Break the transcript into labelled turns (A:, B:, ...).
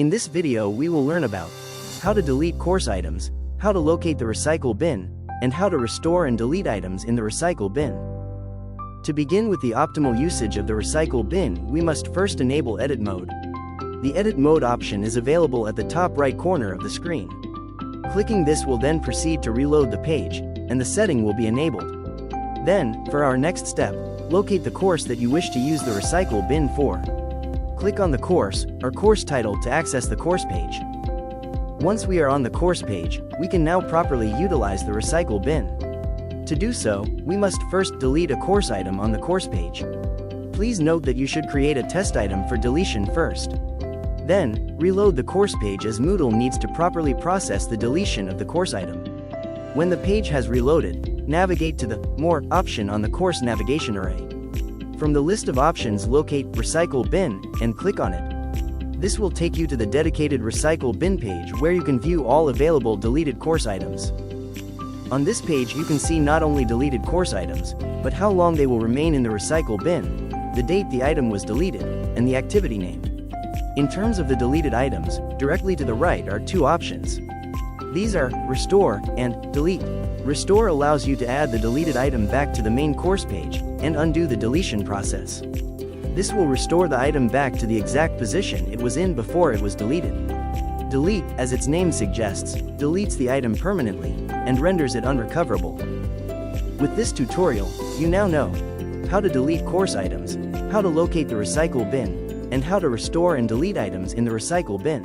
A: In this video we will learn about how to delete course items, how to locate the recycle bin, and how to restore and delete items in the recycle bin. To begin with the optimal usage of the recycle bin, we must first enable edit mode. The edit mode option is available at the top right corner of the screen. Clicking this will then proceed to reload the page, and the setting will be enabled. Then, for our next step, locate the course that you wish to use the recycle bin for. Click on the course or course title to access the course page. Once we are on the course page, we can now properly utilize the recycle bin. To do so, we must first delete a course item on the course page. Please note that you should create a test item for deletion first. Then, reload the course page as Moodle needs to properly process the deletion of the course item. When the page has reloaded, navigate to the More option on the course navigation array. From the list of options, locate Recycle Bin and click on it. This will take you to the dedicated Recycle Bin page where you can view all available deleted course items. On this page you can see not only deleted course items, but how long they will remain in the recycle bin, the date the item was deleted, and the activity name. In terms of the deleted items, directly to the right are two options. These are Restore and Delete. Restore allows you to add the deleted item back to the main course page and undo the deletion process. This will restore the item back to the exact position it was in before it was deleted. Delete, as its name suggests, deletes the item permanently and renders it unrecoverable. With this tutorial, you now know how to delete course items, how to locate the recycle bin, and how to restore and delete items in the recycle bin.